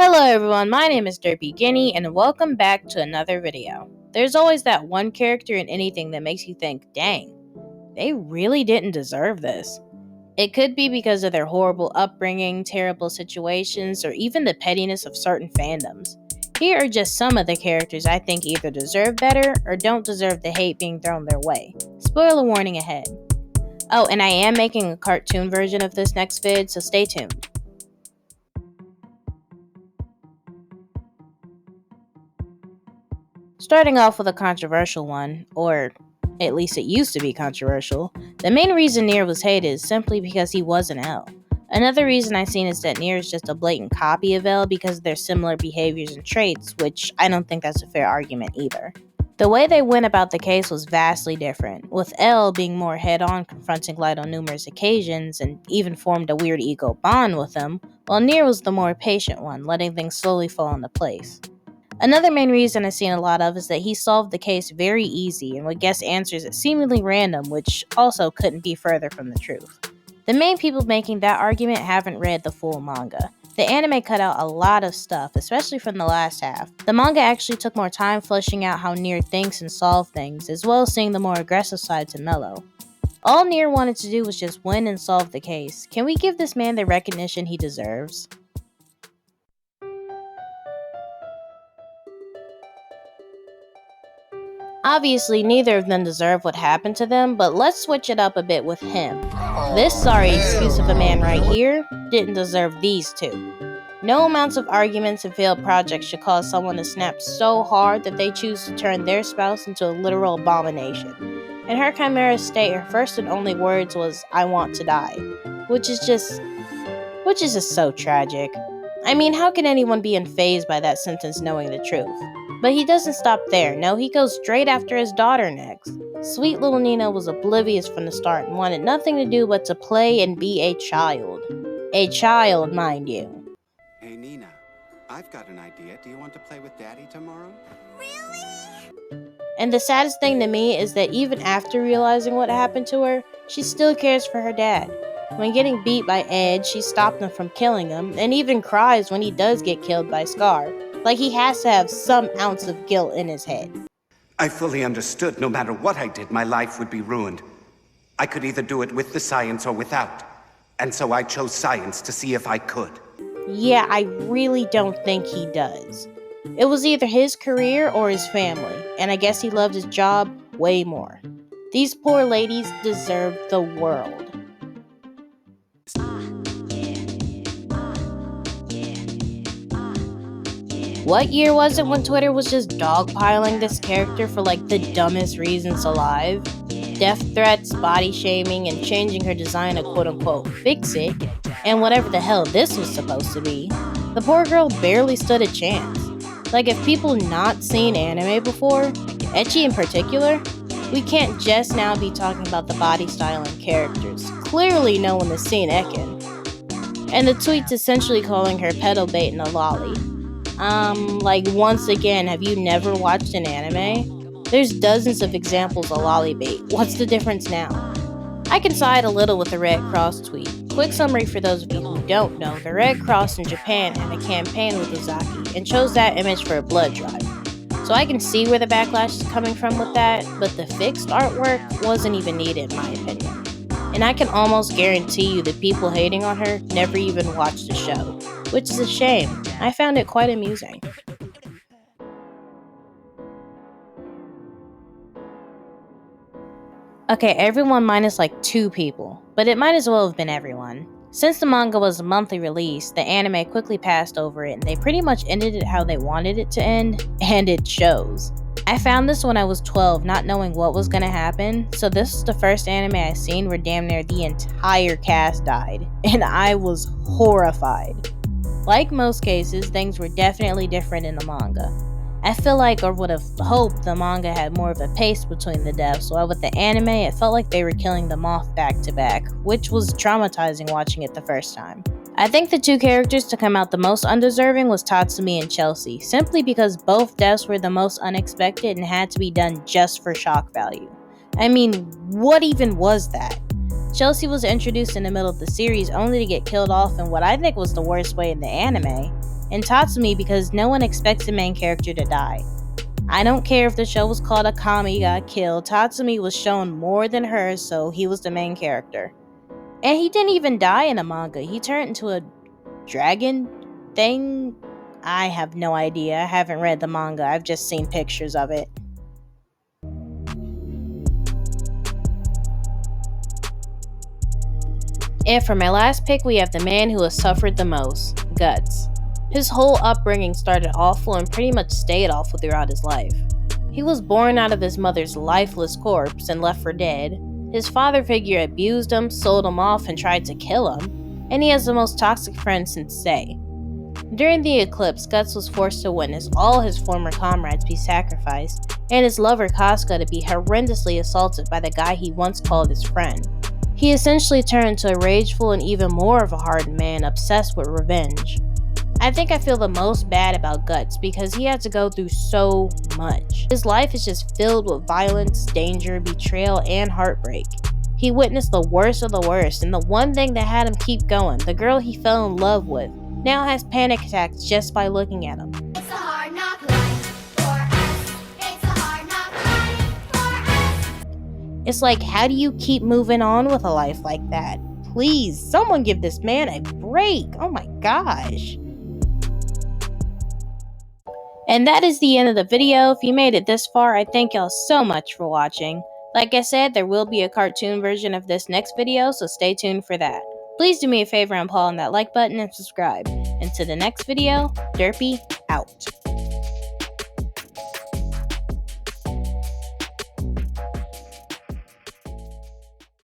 Hello everyone, my name is Derpy Guinea and welcome back to another video. There's always that one character in anything that makes you think, dang, they really didn't deserve this. It could be because of their horrible upbringing, terrible situations, or even the pettiness of certain fandoms. Here are just some of the characters I think either deserve better or don't deserve the hate being thrown their way. Spoiler warning ahead. Oh, and I am making a cartoon version of this next vid, so stay tuned. Starting off with a controversial one, or at least it used to be controversial, the main reason Nier was hated is simply because he was an L. Another reason I've seen is that Nier is just a blatant copy of L because of their similar behaviors and traits, which I don't think that's a fair argument either. The way they went about the case was vastly different, with L being more head-on, confronting Light on numerous occasions, and even formed a weird ego bond with him, while Nier was the more patient one, letting things slowly fall into place. Another main reason I've seen a lot of is that he solved the case very easy and would guess answers at seemingly random, which also couldn't be further from the truth. The main people making that argument haven't read the full manga. The anime cut out a lot of stuff, especially from the last half. The manga actually took more time fleshing out how Nier thinks and solve things, as well as seeing the more aggressive side to Mello. All Nier wanted to do was just win and solve the case. Can we give this man the recognition he deserves? Obviously, neither of them deserve what happened to them, but let's switch it up a bit with him. This sorry excuse of a man right here didn't deserve these two. No amounts of arguments and failed projects should cause someone to snap so hard that they choose to turn their spouse into a literal abomination. In her Chimera's state, her first and only words was, "I want to die," which is just so tragic. I mean, how can anyone be unfazed by that sentence knowing the truth? But he doesn't stop there. No, he goes straight after his daughter next. Sweet little Nina was oblivious from the start and wanted nothing to do but to play and be a child. A child, mind you. Hey Nina, I've got an idea. Do you want to play with Daddy tomorrow? Really? And the saddest thing to me is that even after realizing what happened to her, she still cares for her dad. When getting beat by Ed, she stopped him from killing him, and even cries when he does get killed by Scar. Like he has to have some ounce of guilt in his head. I fully understood no matter what I did, my life would be ruined. I could either do it with the science or without. And so I chose science to see if I could. Yeah, I really don't think he does. It was either his career or his family, and I guess he loved his job way more. These poor ladies deserve the world. What year was it when Twitter was just dogpiling this character for like the dumbest reasons alive? Death threats, body shaming, and changing her design to quote-unquote fix it, and whatever the hell this was supposed to be. The poor girl barely stood a chance. Like, if people not seen anime before, ecchi in particular, we can't just now be talking about the body style and characters. Clearly no one has seen Ekin. And the tweets essentially calling her pedo bait and a lolly. Like, once again, have you never watched an anime? There's dozens of examples of lolly bait. What's the difference now? I can side a little with the Red Cross tweet. Quick summary for those of you who don't know, the Red Cross in Japan had a campaign with Ozaki and chose that image for a blood drive. So I can see where the backlash is coming from with that, but the fixed artwork wasn't even needed in my opinion. And I can almost guarantee you the people hating on her never even watched the show, which is a shame. I found it quite amusing. Okay, everyone minus like 2 people, but it might as well have been everyone. Since the manga was a monthly release, the anime quickly passed over it and they pretty much ended it how they wanted it to end, and it shows. I found this when I was 12, not knowing what was gonna happen, so this was the first anime I seen where damn near the entire cast died, and I was horrified. Like most cases, things were definitely different in the manga. I feel like, or would have hoped, the manga had more of a pace between the deaths, while with the anime, it felt like they were killing them off back to back, which was traumatizing watching it the first time. I think the 2 characters to come out the most undeserving was Tatsumi and Chelsea, simply because both deaths were the most unexpected and had to be done just for shock value. I mean, what even was that? Chelsea was introduced in the middle of the series only to get killed off in what I think was the worst way in the anime, and Tatsumi because no one expects the main character to die. I don't care if the show was called Akame got killed, Tatsumi was shown more than her, so he was the main character. And he didn't even die in the manga, he turned into a dragon thing? I have no idea, I haven't read the manga, I've just seen pictures of it. And for my last pick, we have the man who has suffered the most, Guts. His whole upbringing started awful and pretty much stayed awful throughout his life. He was born out of his mother's lifeless corpse and left for dead. His father figure abused him, sold him off, and tried to kill him. And he has the most toxic friend since Sei. During the eclipse, Guts was forced to witness all his former comrades be sacrificed, and his lover Casca to be horrendously assaulted by the guy he once called his friend. He essentially turned into a rageful and even more of a hardened man obsessed with revenge. I think I feel the most bad about Guts because he had to go through so much. His life is just filled with violence, danger, betrayal, and heartbreak. He witnessed the worst of the worst, and the one thing that had him keep going, the girl he fell in love with, now has panic attacks just by looking at him. It's a hard knock life for us. It's a hard knock life for us. It's like, how do you keep moving on with a life like that? Please, someone give this man a break. Oh my gosh. And that is the end of the video. If you made it this far, I thank y'all so much for watching. Like I said, there will be a cartoon version of this next video, so stay tuned for that. Please do me a favor and pull on that like button and subscribe. And to the next video, Derpy out.